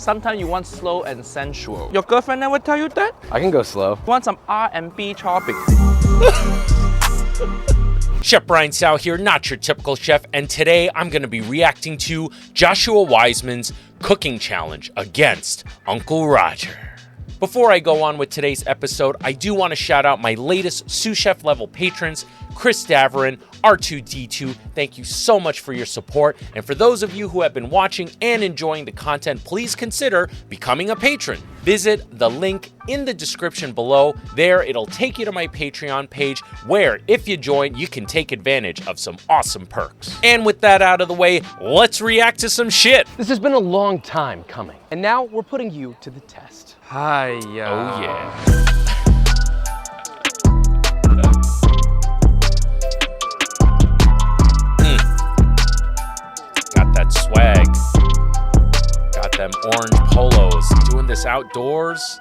Sometimes you want slow and sensual. Your girlfriend never tell you that? I can go slow. You want some R&B chopping? Chef Brian Tsao here, not your typical chef, and today I'm going to be reacting to Joshua Weissman's cooking challenge against Uncle Roger. Before I go on with today's episode, I do want to shout out my latest sous chef level patrons, Chris Davarin, R2D2. Thank you so much for your support. And for those of you who have been watching and enjoying the content, please consider becoming a patron. Visit the link in the description below. There, it'll take you to my Patreon page where, if you join, you can take advantage of some awesome perks. And with that out of the way, let's react to some shit. This has been a long time coming, and now we're putting you to the test. Hiya. Oh yeah. Got that swag. Got them orange polos. Doing this outdoors.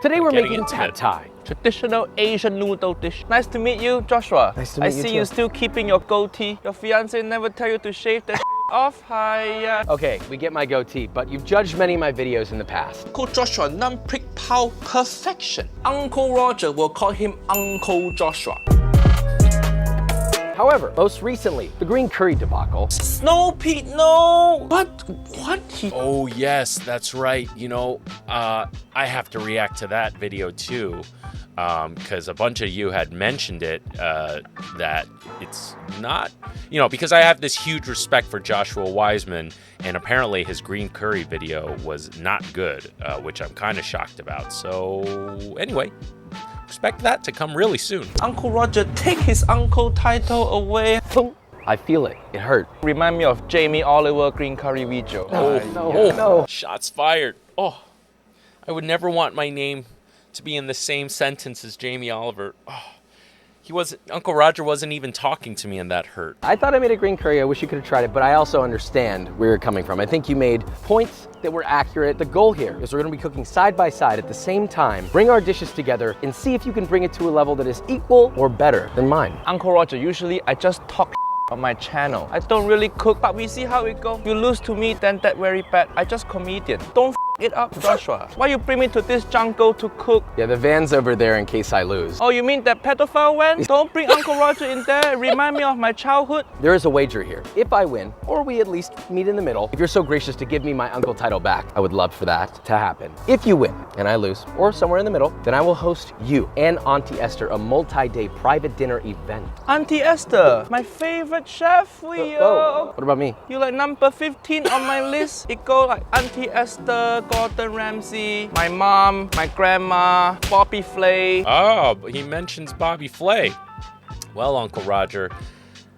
Today we're Getting making into pad it. thai. Traditional Asian noodle dish. Nice to meet you, Joshua. Nice to meet I you see too. you still keeping your goatee. Your fiance never tell you to shave that off. Hiya. Okay, we get my goatee, but you've judged many of my videos in the past. Uncle Joshua, non-prick pow perfection. Uncle Roger will call him Uncle Joshua. However, most recently, the green curry debacle. Snow Pete, no. What? He Oh yes, that's right. You know, I have to react to that video too, because a bunch of you had mentioned it, that it's not, you know, because I have this huge respect for Joshua Weissman, and apparently his green curry video was not good, which I'm kind of shocked about. So anyway, expect that to come really soon. Uncle Roger take his uncle title away. I feel it. It hurt. Remind me of Jamie Oliver green curry video. No. Shots fired. Oh, I would never want my name to be in the same sentence as Jamie Oliver. Oh, Uncle Roger wasn't even talking to me, and that hurt. I thought I made a green curry. I wish you could have tried it, but I also understand where you're coming from. I think you made points that were accurate. The goal here is we're gonna be cooking side by side at the same time, bring our dishes together, and see if you can bring it to a level that is equal or better than mine. Uncle Roger, usually I just talk on my channel. I don't really cook, but we see how it goes. You lose to me, then that very bad. I just comedian. Don't it up, Joshua. Why you bring me to this jungle to cook? Yeah, the van's over there in case I lose. Oh, you mean that pedophile van? Don't bring Uncle Roger in there. Remind me of my childhood. There is a wager here. If I win, or we at least meet in the middle, if you're so gracious to give me my uncle title back, I would love for that to happen. If you win and I lose, or somewhere in the middle, then I will host you and Auntie Esther a multi-day private dinner event. Auntie Esther, my favorite chef. Oh, what about me? You like number 15 on my list? It go like Auntie Esther, Gordon Ramsay, my mom, my grandma, Bobby Flay. Oh, but he mentions Bobby Flay. Well, Uncle Roger,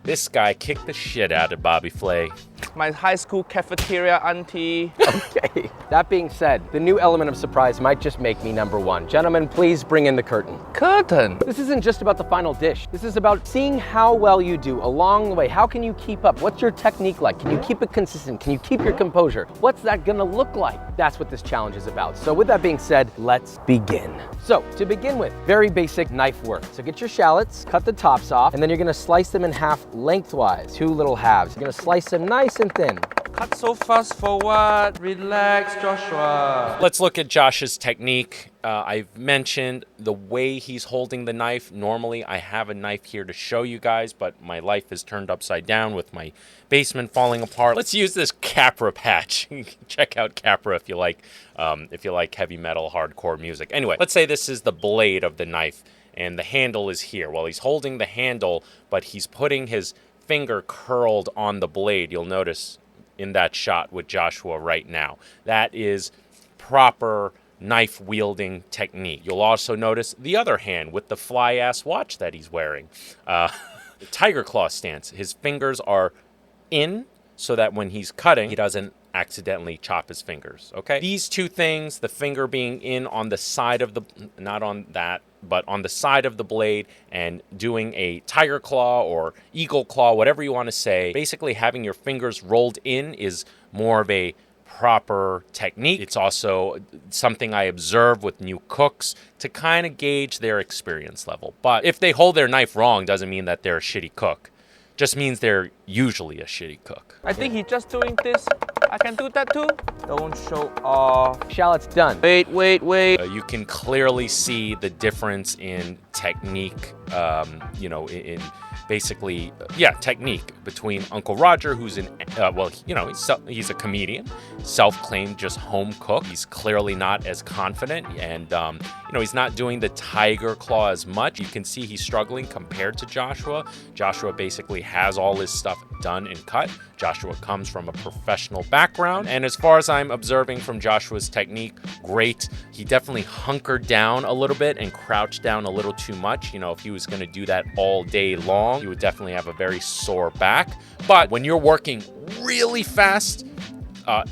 this guy kicked the shit out of Bobby Flay. My high school cafeteria auntie. Okay. That being said, the new element of surprise might just make me number one. Gentlemen, please bring in the curtain. Curtain. This isn't just about the final dish. This is about seeing how well you do along the way. How can you keep up? What's your technique like? Can you keep it consistent? Can you keep your composure? What's that gonna look like? That's what this challenge is about. So with that being said, let's begin. So to begin with, very basic knife work. So get your shallots, cut the tops off, and then you're gonna slice them in half lengthwise, 2 little halves. You're gonna slice them nice and thin. Cut so fast for what? Relax, Joshua. Let's look at Josh's technique. I've mentioned the way he's holding the knife. Normally, I have a knife here to show you guys, but my life is turned upside down with my basement falling apart. Let's use this Capra patch. Check out Capra if you like heavy metal, hardcore music. Anyway, let's say this is the blade of the knife, and the handle is here. Well, he's holding the handle, but he's putting his finger curled on the blade. You'll notice in that shot with Joshua right now. That is proper knife wielding technique. You'll also notice the other hand with the fly ass watch that he's wearing. Tiger claw stance. His fingers are in so that when he's cutting, he doesn't accidentally chop his fingers, okay? These two things, the finger being in on the side of the, not on that, but on the side of the blade, and doing a tiger claw or eagle claw, whatever you want to say, basically having your fingers rolled in is more of a proper technique. It's also something I observe with new cooks to kind of gauge their experience level. But if they hold their knife wrong, doesn't mean that they're a shitty cook. just means they're usually a shitty cook. I think he's just doing this. I can do that too. Don't show off. Shallot's done. Wait. You can clearly see the difference in technique, you know, in basically, technique between Uncle Roger, who's he's a comedian, self-claimed just home cook. He's clearly not as confident, and he's not doing the tiger claw as much. You can see he's struggling compared to Joshua. Joshua basically has all his stuff done and cut. Joshua comes from a professional background, and as far as I'm observing from Joshua's technique, great. He definitely hunkered down a little bit and crouched down a little too much. You know, if he was going to do that all day long, he would definitely have a very sore back. But when you're working really fast,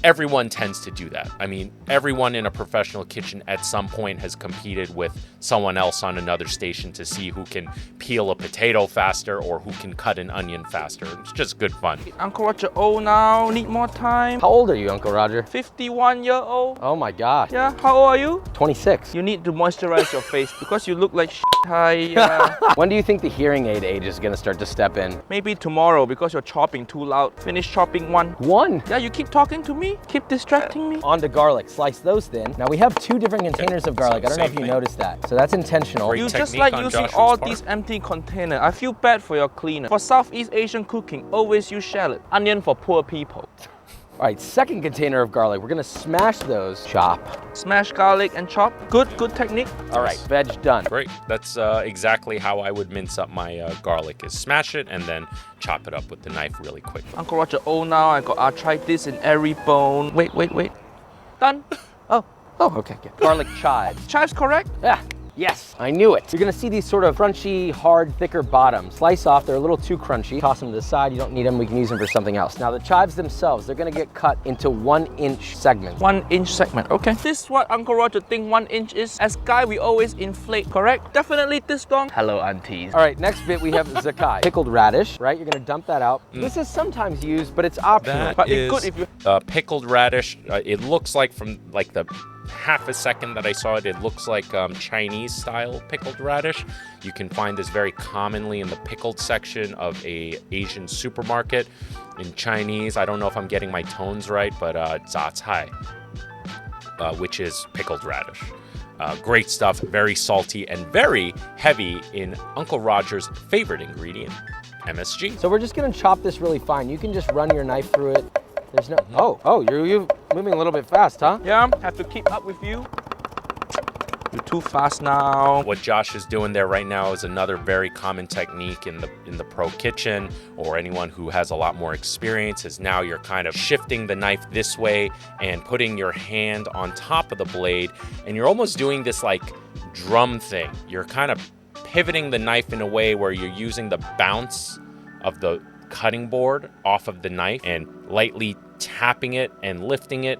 everyone tends to do that. I mean, everyone in a professional kitchen at some point has competed with someone else on another station to see who can peel a potato faster or who can cut an onion faster. It's just good fun. Uncle Roger old now, need more time. How old are you, Uncle Roger? 51-year-old. Oh my gosh. Yeah, how old are you? 26. You need to moisturize your face because you look like shit. When do you think the hearing aid age is going to start to step in? Maybe tomorrow because you're chopping too loud. Finish chopping one. One? Yeah, you keep talking to me, keep distracting me. On to garlic. Slice those thin. Now we have 2 different containers of garlic. I don't know if you Same thing. noticed that. So that's intentional. Great You just technique like on using Joshua's all part. these empty containers. I feel bad for your cleaner. For Southeast Asian cooking, always use shallot. Onion for poor people. All right, second container of garlic. We're gonna smash those. Chop. Smash garlic and chop. Good technique. All right, veg done. Great. That's exactly how I would mince up my garlic, is smash it and then chop it up with the knife really quick. Uncle Roger old now. I got arthritis in every bone. Wait. Done. Oh, okay, good. Garlic chives. Chives correct? Yeah. Yes, I knew it. You're gonna see these sort of crunchy, hard, thicker bottoms. Slice off, they're a little too crunchy. Toss them to the side, you don't need them, we can use them for something else. Now the chives themselves, they're gonna get cut into 1-inch segments. 1-inch segment, okay. This is what Uncle Roger think 1 inch is. As guy, we always inflate, correct? Definitely this long. Hello, aunties. All right, next bit we have zakai. Pickled radish, right? You're gonna dump that out. This is sometimes used, but it's optional. That But is it's good if you... pickled radish. It looks like, from like the half a second that I saw it, it looks like Chinese style pickled radish. You can find this very commonly in the pickled section of a Asian supermarket. In Chinese, I don't know if I'm getting my tones right, but za cai, which is pickled radish. Great stuff, very salty and very heavy in Uncle Roger's favorite ingredient, MSG. So we're just gonna chop this really fine. You can just run your knife through it. There's no, you're moving a little bit fast, huh? Yeah, have to keep up with you. You're too fast now. What Josh is doing there right now is another very common technique in the pro kitchen, or anyone who has a lot more experience, is now you're kind of shifting the knife this way and putting your hand on top of the blade, and you're almost doing this like drum thing. You're kind of pivoting the knife in a way where you're using the bounce of the cutting board off of the knife and lightly tapping it and lifting it.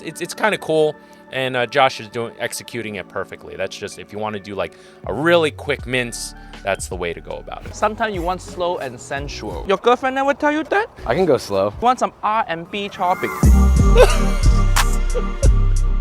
It's kind of cool, and Josh is executing it perfectly. That's just, if you want to do like a really quick mince, that's the way to go about it. Sometimes you want slow and sensual. Your girlfriend never tell you that? I can go slow. You want some R&B chopping.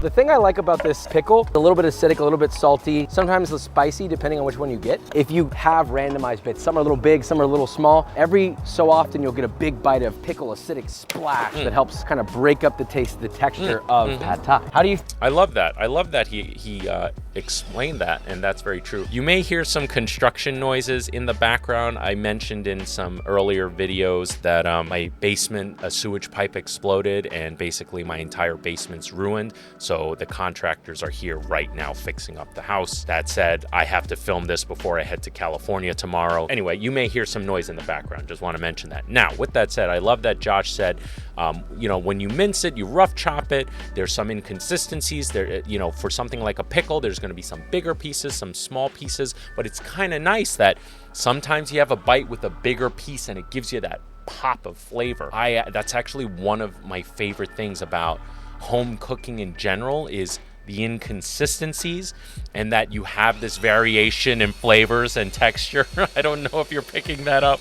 The thing I like about this pickle, a little bit acidic, a little bit salty, sometimes a little spicy depending on which one you get. If you have randomized bits, some are a little big, some are a little small, every so often you'll get a big bite of pickle acidic splash that helps kind of break up the taste, the texture of pad thai. How do you? I love that. I love that he explained that, and that's very true. You may hear some construction noises in the background. I mentioned in some earlier videos that my basement, a sewage pipe exploded, and basically my entire basement's ruined. So the contractors are here right now fixing up the house. That said, I have to film this before I head to California tomorrow. Anyway, you may hear some noise in the background. Just want to mention that. Now, with that said, I love that Josh said, when you mince it, you rough chop it. There's some inconsistencies there. For something like a pickle, there's going to be some bigger pieces, some small pieces, but it's kind of nice that sometimes you have a bite with a bigger piece and it gives you that pop of flavor. That's actually one of my favorite things about home cooking in general, is the inconsistencies and that you have this variation in flavors and texture. I don't know if you're picking that up.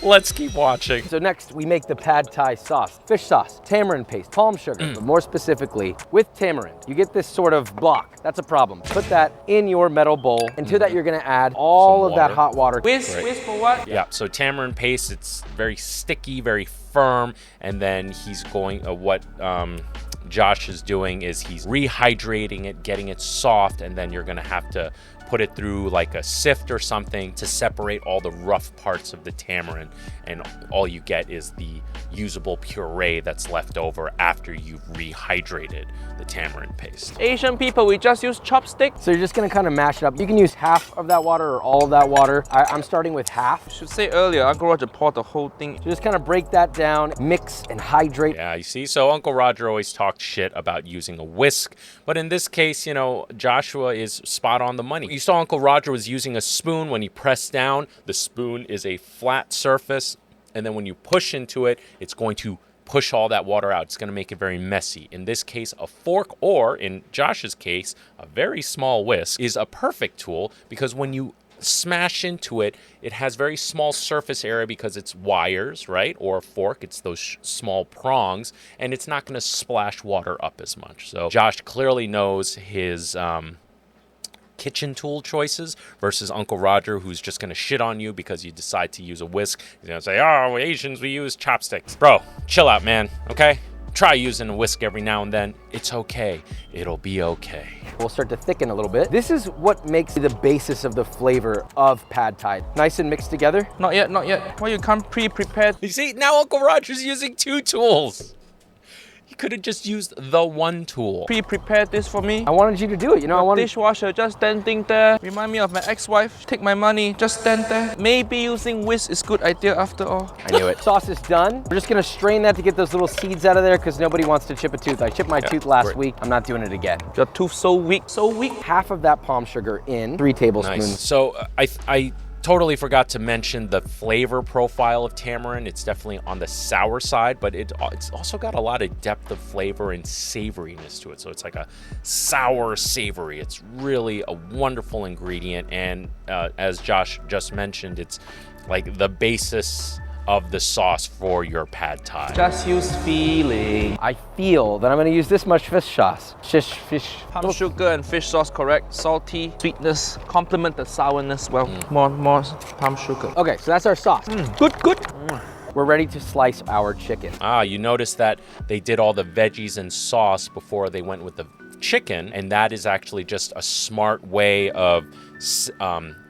Let's keep watching. So next we make the pad thai sauce. Fish sauce, tamarind paste, palm sugar, but more specifically with tamarind. You get this sort of block. That's a problem. Put that in your metal bowl. And to that you're gonna add all of that hot water. Whisk for what? Yeah, so tamarind paste, it's very sticky, very firm, and then he's going, Josh is doing is he's rehydrating it, getting it soft, and then you're gonna have to put it through like a sift or something to separate all the rough parts of the tamarind, and all you get is the usable puree that's left over after you've rehydrated the tamarind paste. Asian people, we just use chopsticks. So you're just gonna kind of mash it up. You can use half of that water or all of that water. I'm starting with half. Should say earlier, Uncle Roger poured the whole thing. So just kind of break that down, mix and hydrate. Yeah, you see, so Uncle Roger always talked shit about using a whisk, but in this case, you know, Joshua is spot on the money. You saw Uncle Roger was using a spoon. When he pressed down, the spoon is a flat surface, and then when you push into it, it's going to push all that water out. It's going to make it very messy. In this case, a fork, or in Josh's case, a very small whisk, is a perfect tool because when you smash into it, it has very small surface area because it's wires, right? Or a fork, it's those small prongs, and it's not going to splash water up as much. So Josh clearly knows his kitchen tool choices versus Uncle Roger, who's just gonna shit on you because you decide to use a whisk. He's gonna say, oh, Asians, we use chopsticks. Bro, chill out, man, okay? Try using a whisk every now and then. It's okay. It'll be okay. We'll start to thicken a little bit. This is what makes the basis of the flavor of pad thai. Nice and mixed together. Not yet, not yet. Why you can't pre-prepare? You see, now Uncle Roger's using two tools. He could have just used the one tool. Pre-prepared this for me. I wanted you to do it, you know, I wanted... Dishwasher just standing there. Remind me of my ex-wife. Take my money, just stand there. Maybe using whisk is a good idea after all. I knew it. Sauce is done. We're just gonna strain that to get those little seeds out of there because nobody wants to chip a tooth. I chipped my tooth last week. I'm not doing it again. Your tooth so weak, so weak. Half of that palm sugar in, 3 tablespoons. Nice. So I totally forgot to mention the flavor profile of tamarind. It's definitely on the sour side, but it's also got a lot of depth of flavor and savoriness to it. So it's like a sour savory. It's really a wonderful ingredient. And as Josh just mentioned, it's like the basis of the sauce for your pad thai. Just use feeling. I feel that I'm gonna use this much fish sauce. Fish. Palm sugar and fish sauce, correct. Salty, sweetness, complement the sourness well. More palm sugar. Okay, so that's our sauce. Good. We're ready to slice our chicken. You notice that they did all the veggies and sauce before they went with the chicken, and that is actually just a smart way of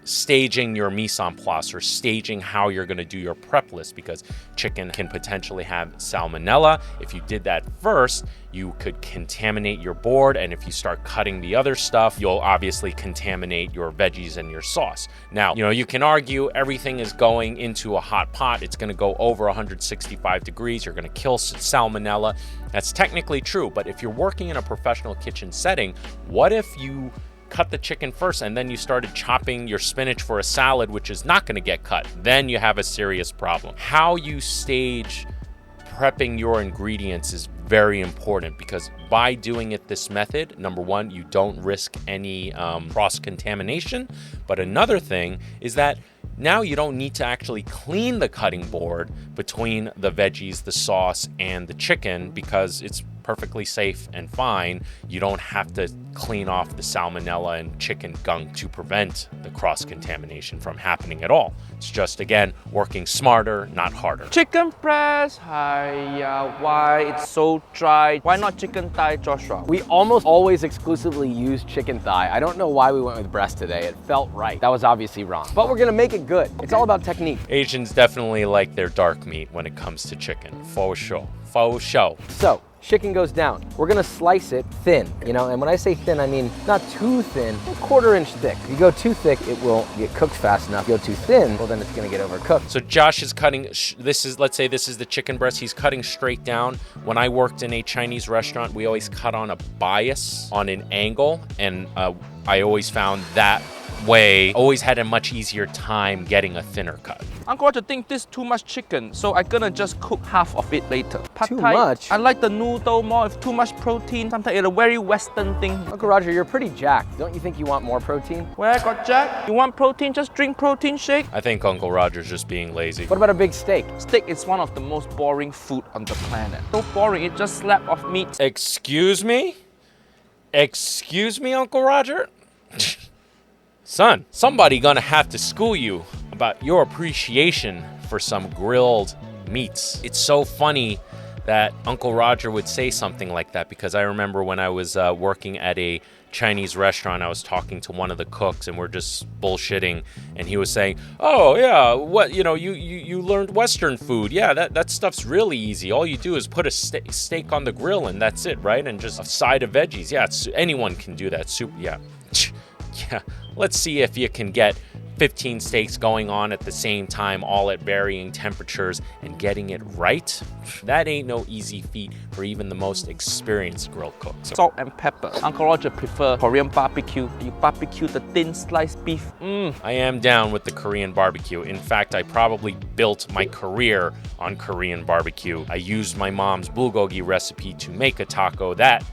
staging your mise en place, or staging how you're going to do your prep list, because chicken can potentially have salmonella. If you did that first, you could contaminate your board, and if you start cutting the other stuff, you'll obviously contaminate your veggies and your sauce. Now, you know, you can argue everything is going into a hot pot, it's going to go over 165 degrees, you're going to kill salmonella. That's technically true, but if you're working in a professional kitchen setting, what if you cut the chicken first and then you started chopping your spinach for a salad, which is not going to get cut? Then you have a serious problem. How you stage prepping your ingredients is very important, because by doing it this method, number one, you don't risk any cross-contamination. But another thing is that now you don't need to actually clean the cutting board between the veggies, the sauce, and the chicken, because it's perfectly safe and fine. You don't have to clean off the salmonella and chicken gunk to prevent the cross-contamination from happening at all. It's just, again, working smarter, not harder. Chicken breast, why it's so dry? Why not chicken thigh, Joshua? We almost always exclusively use chicken thigh. I don't know why we went with breast today. It felt right. That was obviously wrong, but we're gonna make it good. It's all about technique. Asians definitely like their dark meat when it comes to chicken, for sure, for sure. So, chicken goes down. We're gonna slice it thin, you know, and when I say thin, I mean not too thin, a 1/4 inch thick. If you go too thick, it will get cooked fast enough. If you go too thin, well, then it's gonna get overcooked. So Josh is cutting, let's say this is the chicken breast, he's cutting straight down. When I worked in a Chinese restaurant, we always cut on a bias, on an angle, and I always found that way, always had a much easier time getting a thinner cut. Uncle Roger think this too much chicken, so I'm gonna just cook half of it later. Pad Too Thai, much? I like the noodle more. If too much protein, sometimes it's a very Western thing. Uncle Roger, you're pretty jacked. Don't you think you want more protein? Where I got Jack? You want protein? Just drink protein shake. I think Uncle Roger's just being lazy. What about a big steak? Steak is one of the most boring food on the planet. So boring, it just slap of meat. Excuse me? Excuse me, Uncle Roger? Son, somebody gonna have to school you about your appreciation for some grilled meats. It's so funny that Uncle Roger would say something like that, because I remember when I was working at a Chinese restaurant, I was talking to one of the cooks and we're just bullshitting, and he was saying, "Oh yeah, what, you know, you learned Western food. Yeah, that stuff's really easy. All you do is put a steak on the grill and that's it, right? And just a side of veggies. Yeah, anyone can do that. Soup, yeah." Yeah, let's see if you can get 15 steaks going on at the same time, all at varying temperatures, and getting it right. That ain't no easy feat for even the most experienced grill cook. So, Salt and pepper. Uncle Roger prefer Korean barbecue. You barbecue the thin sliced beef. I am down with the Korean barbecue. In fact, I probably built my career on Korean barbecue. I used my mom's bulgogi recipe to make a taco. That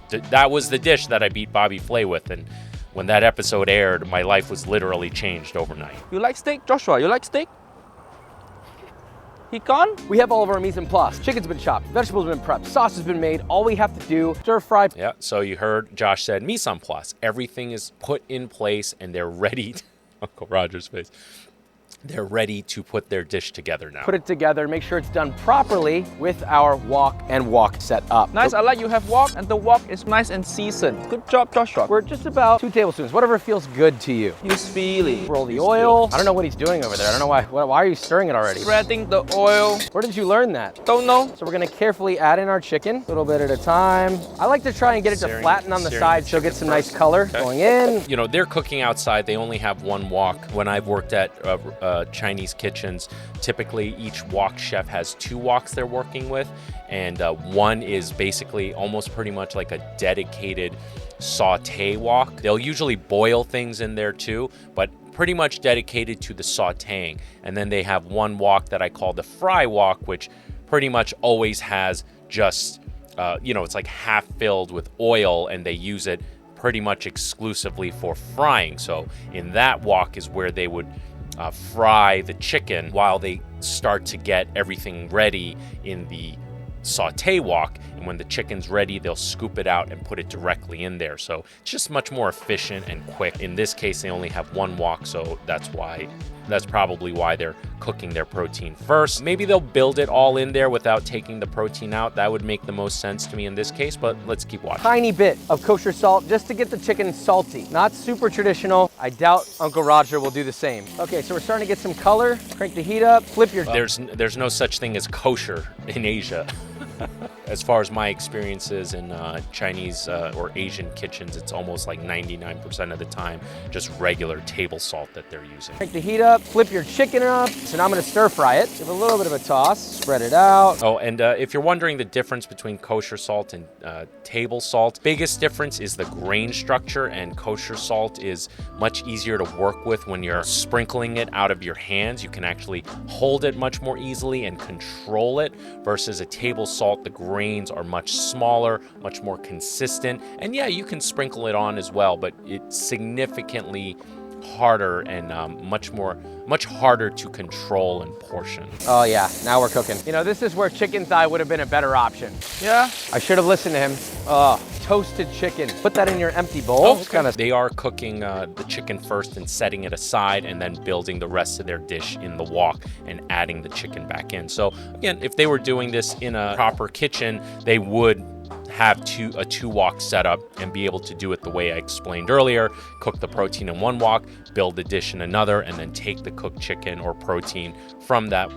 was the dish that I beat Bobby Flay with, and when that episode aired, my life was literally changed overnight. You like steak? Joshua, you like steak? He gone? We have all of our mise en place. Chicken's been chopped, vegetables have been prepped, sauce has been made. All we have to do, stir fry. Yeah, so you heard Josh said mise en place. Everything is put in place and they're ready. Uncle Roger's face. They're ready to put their dish together now. Put it together, make sure it's done properly with our wok and wok set up. Nice, I like you have wok, and the wok is nice and seasoned. Good job, Joshua. We're just about 2 tablespoons, whatever feels good to you. Use feeling. Roll the oil. I don't know what he's doing over there. I don't know why. Why are you stirring it already? Spreading the oil. Where did you learn that? Don't know. So we're gonna carefully add in our chicken, a little bit at a time. I like to try and get it to flatten on the side so it gets some nice color. Going in. You know, they're cooking outside. They only have one wok. When I've worked at Chinese kitchens, typically each wok chef has 2 woks they're working with, and one is basically almost pretty much like a dedicated saute wok. They'll usually boil things in there too, but pretty much dedicated to the sauteing. And then they have one wok that I call the fry wok, which pretty much always has just, it's like half filled with oil, and they use it pretty much exclusively for frying. So in that wok is where they would fry the chicken while they start to get everything ready in the saute wok, and when the chicken's ready, they'll scoop it out and put it directly in there. So it's just much more efficient and quick. In this case, they only have one wok, so that's probably why they're cooking their protein first. Maybe they'll build it all in there without taking the protein out. That would make the most sense to me in this case, but let's keep watching. Tiny bit of kosher salt just to get the chicken salty. Not super traditional. I doubt Uncle Roger will do the same. Okay, so we're starting to get some color. Crank the heat up, flip your... There's no such thing as kosher in Asia. As far as my experiences in Chinese or Asian kitchens, it's almost like 99% of the time just regular table salt that they're using. Crank the heat up, flip your chicken up. So now I'm gonna stir fry it. Give a little bit of a toss, spread it out. Oh, and if you're wondering the difference between kosher salt and table salt, biggest difference is the grain structure, and kosher salt is much easier to work with when you're sprinkling it out of your hands. You can actually hold it much more easily and control it, versus a table salt, the grains are much smaller, much more consistent. And yeah, you can sprinkle it on as well, but it's significantly harder and much harder to control and portion. Oh yeah, now we're cooking. You know, this is where chicken thigh would have been a better option. Yeah? I should have listened to him. Oh, toasted chicken. Put that in your empty bowl. They are cooking the chicken first and setting it aside, and then building the rest of their dish in the wok and adding the chicken back in. So again, if they were doing this in a proper kitchen, they would have a 2 wok setup and be able to do it the way I explained earlier. Cook the protein in one wok, build the dish in another, and then take the cooked chicken or protein from that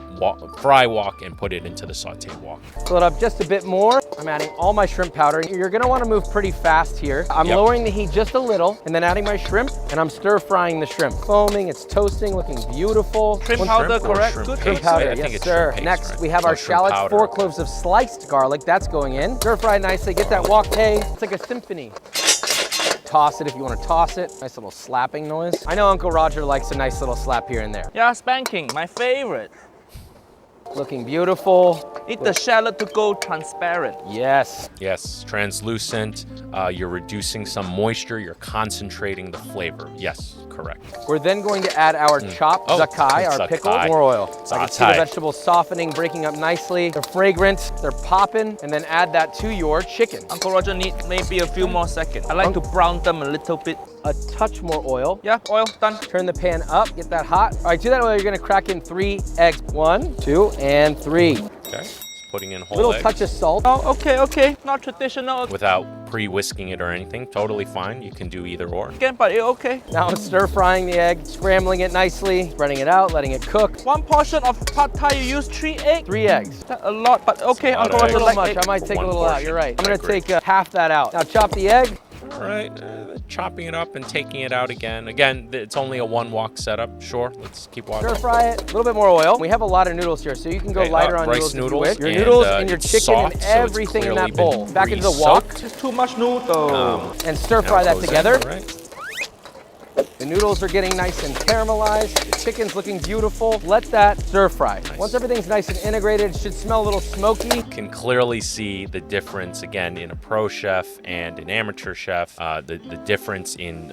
fry wok and put it into the saute wok. Fill it up just a bit more. I'm adding all my shrimp powder. You're gonna wanna move pretty fast here. I'm lowering the heat just a little, and then adding my shrimp, and I'm stir frying the shrimp. Foaming, it's toasting, looking beautiful. Shrimp powder, correct? Good. Shrimp powder, I think yes it's sir. shrimp paste, Next, right? we have our shallots, 4 cloves of sliced garlic, that's going in. Stir fry nicely, get that wok. Hey, it's like a symphony. Toss it if you want to toss it. Nice little slapping noise. I know Uncle Roger likes a nice little slap here and there. Yeah, spanking, my favorite. Looking beautiful. Need the shallot to go transparent. Yes. Yes, translucent. You're reducing some moisture. You're concentrating the flavor. Yes, correct. We're then going to add our chopped zakai, our pickle, zakai. more oil. I can see the Zakai. vegetables softening, breaking up nicely. They're fragrant, they're popping, and then add that to your chicken. Uncle Roger need maybe a few more seconds. I like to brown them a little bit. A touch more oil. Yeah, oil, done. Turn the pan up, get that hot. All right, to that oil, you're gonna crack in 3 eggs. 1, 2, and 3. Okay, just putting in whole Little eggs. touch of salt. Oh, okay. Not traditional Without pre-whisking it or anything, totally fine. You can do either or. again, but okay. Now I'm stir frying the egg, scrambling it nicely, spreading it out, letting it cook. One portion of pad thai, you use 3 eggs. 3 eggs. That's a lot, but okay, a lot Uncle of A Roger eggs. little like much, egg. I might take a One little out, portion. you're right. I'm I gonna agree. take half that out. Now chop the egg. All right, chopping it up and taking it out again. Again, it's only a 1 wok setup. Sure, let's keep watching. Stir fry it, a little bit more oil. We have a lot of noodles here, so you can go Okay, lighter on rice noodles if you noodles wish. Your and, noodles and your it's chicken soft, and so it's everything in clearly that bowl. been Back into the wok pre-soaked. It's too much noodle. and stir Now fry it that goes in, together. all right. The noodles are getting nice and caramelized. The chicken's looking beautiful. Let that stir fry. Once everything's nice and integrated, it should smell a little smoky. Can clearly see the difference again in a pro chef and an amateur chef. The difference in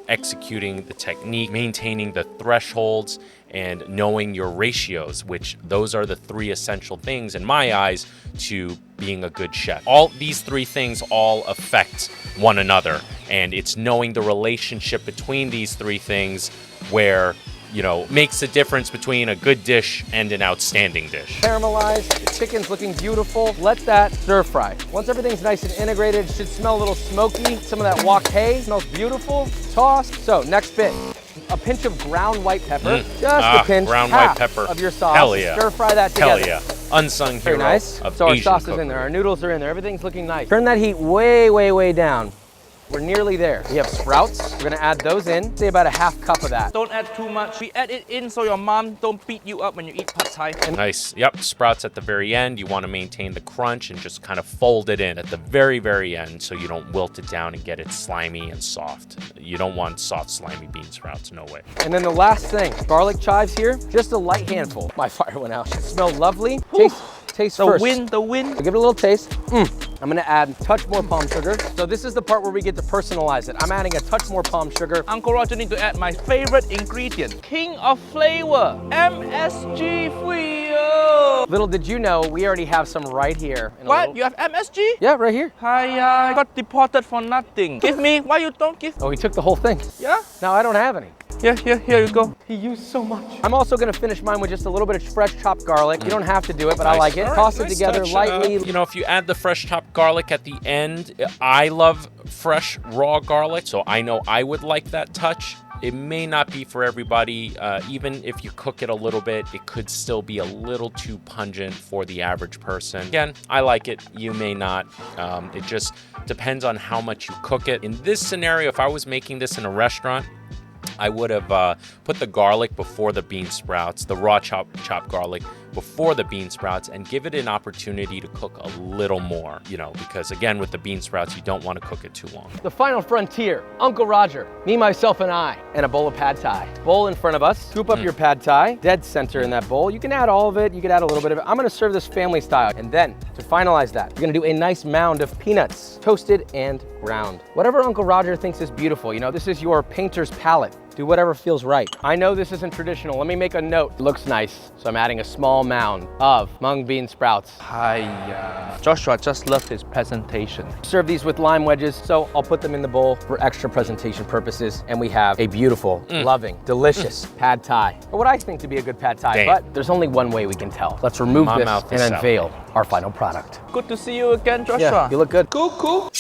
executing the technique, maintaining the thresholds, and knowing your ratios, which those are the 3 essential things in my eyes to being a good chef. All these 3 things all affect one another, and it's knowing the relationship between these 3 things where, you know, makes a difference between a good dish and an outstanding dish. Caramelized, the chicken's looking beautiful. Let that stir fry. Once everything's nice and integrated, it should smell a little smoky. Some of that wok hay smells beautiful. Toss. So next bit, a pinch of ground white pepper. Just a pinch. Ground half white pepper. of your sauce. Hell yeah. Stir fry that together. Hell yeah. Unsung Very hero nice. of So our Asian sauce is cookery. in there, our noodles are in there, everything's looking nice. Turn that heat way, way, way down. We're nearly there. We have sprouts. We're gonna add those in. Say about a half cup of that. Don't add too much. We add it in so your mom don't beat you up when you eat pad thai. Nice. Yep, sprouts at the very end. You want to maintain the crunch and just kind of fold it in at the very, very end so you don't wilt it down and get it slimy and soft. You don't want soft, slimy bean sprouts, no way. And then the last thing, garlic chives here, just a light handful. My fire went out. It smelled lovely. Taste The first. wind. I'll give it a little taste. I'm gonna add a touch more palm sugar. So this is the part where we get to personalize it. I'm adding a touch more palm sugar. Uncle Roger need to add my favorite ingredient. King of flavor, MSG Frio. Little did you know, we already have some right here. in a What? little- You have MSG? Yeah, right here. I got deported for nothing. Give me. Why you don't give? Oh, he took the whole thing. Yeah? Now I don't have any. Here you go. He used so much. I'm also gonna finish mine with just a little bit of fresh chopped garlic. You don't have to do it, but I Nice. like it. All right, Toss it nice together touch. lightly. You know, if you add the fresh chopped garlic at the end, I love fresh raw garlic, so I know I would like that touch. It may not be for everybody. Even if you cook it a little bit, it could still be a little too pungent for the average person. Again, I like it. You may not. It just depends on how much you cook it. In this scenario, if I was making this in a restaurant, I would have put the garlic before the bean sprouts, the raw chopped garlic before the bean sprouts, and give it an opportunity to cook a little more, you know, because again, with the bean sprouts, you don't want to cook it too long. The final frontier, Uncle Roger, me, myself, and I, and a bowl of pad thai. Bowl in front of us, scoop up your pad thai, dead center in that bowl. You can add all of it, you can add a little bit of it. I'm gonna serve this family style. And then, to finalize that, we're gonna do a nice mound of peanuts, toasted and ground. Whatever Uncle Roger thinks is beautiful, you know, this is your painter's palette. Do whatever feels right. I know this isn't traditional. Let me make a note. It looks nice. So I'm adding a small mound of mung bean sprouts. Hiya. Joshua just loved his presentation. Serve these with lime wedges, so I'll put them in the bowl for extra presentation purposes. And we have a beautiful, loving, delicious pad thai. Or what I think to be a good pad thai, Damn. but there's only one way we can tell. Let's remove My this mouth and is unveil our final product. Good to see you again, Joshua. Yeah, you look good. Cool.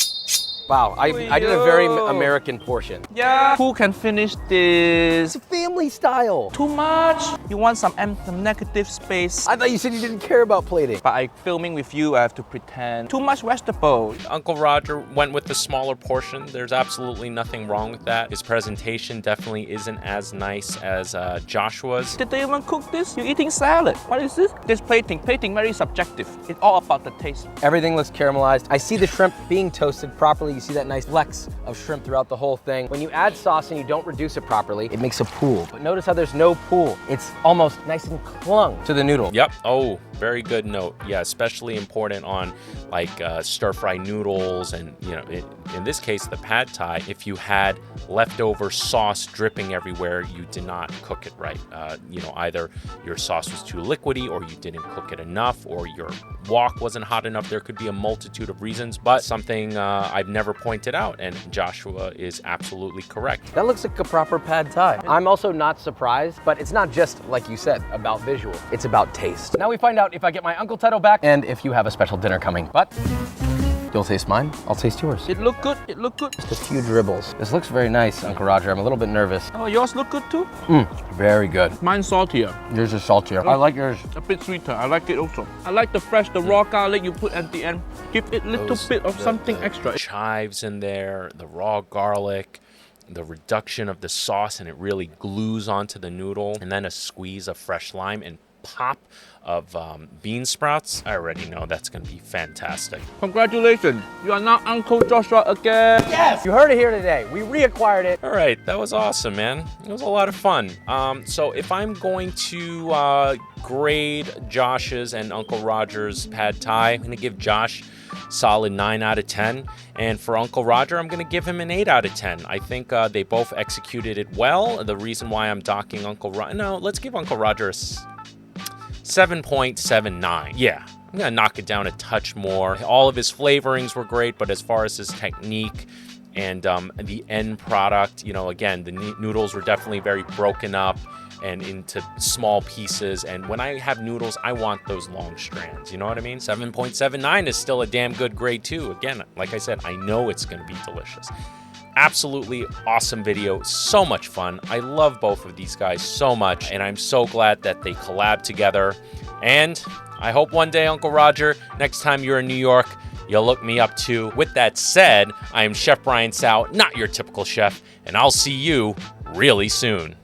Wow, I did a very American portion. Yeah. Who can finish this? It's family style. Too much? You want some negative space? I thought you said you didn't care about plating. But I filming with you, I have to pretend. Too much vegetable. Uncle Roger went with the smaller portion. There's absolutely nothing wrong with that. His presentation definitely isn't as nice as Joshua's. Did they even cook this? You're eating salad. What is this? This plating very subjective. It's all about the taste. Everything looks caramelized. I see the shrimp being toasted properly properly. You see that nice flecks of shrimp throughout the whole thing. When you add sauce and you don't reduce it properly, it makes a pool. But notice how there's no pool. It's almost nice and clung to the noodle. Yep. Oh, very good note. Yeah, especially important on like stir-fry noodles and, you know, in this case, the pad thai, if you had leftover sauce dripping everywhere, you did not cook it right. You know, either your sauce was too liquidy or you didn't cook it enough or your wok wasn't hot enough. There could be a multitude of reasons, but something I've never pointed out, and Joshua is absolutely correct. That looks like a proper pad thai. I'm also not surprised, but it's not just, like you said, about visual. It's about taste. Now we find out if I get my Uncle title back and if you have a special dinner coming. But you'll taste mine, I'll taste yours. It look good, it look good. Just a few dribbles. This looks very nice, Uncle Roger. I'm a little bit nervous. Oh, yours look good too? Very good. Mine's saltier, Yours is saltier. I like yours. a bit sweeter. I like it also. I like the fresh, the raw garlic you put at the end. Give it a little bit of something extra. Chives in there, the raw garlic, the reduction of the sauce, and it really glues onto the noodle, and then a squeeze of fresh lime and pop of bean sprouts. I already know that's gonna be fantastic. Congratulations, you are now Uncle Joshua again. Yes! You heard it here today. We reacquired it. All right, that was awesome, man. It was a lot of fun. So if I'm going to grade Josh's and Uncle Roger's pad thai, I'm gonna give Josh solid 9 out of 10. And for Uncle Roger, I'm gonna give him an 8 out of 10. I think they both executed it well. The reason why I'm docking Uncle Roger, no, let's give Uncle Roger a 7.79. Yeah, I'm gonna knock it down a touch more. All of his flavorings were great, but as far as his technique and the end product, you know, again, the noodles were definitely very broken up and into small pieces. And when I have noodles, I want those long strands. You know what I mean? 7.79 is still a damn good grade too. Again, like I said, I know it's gonna be delicious. Absolutely awesome video, so much fun. I love both of these guys so much, and I'm so glad that they collab together. And I hope one day, Uncle Roger, next time you're in New York, you'll look me up too. With that said, I am Chef Brian Tsao, not your typical chef, and I'll see you really soon.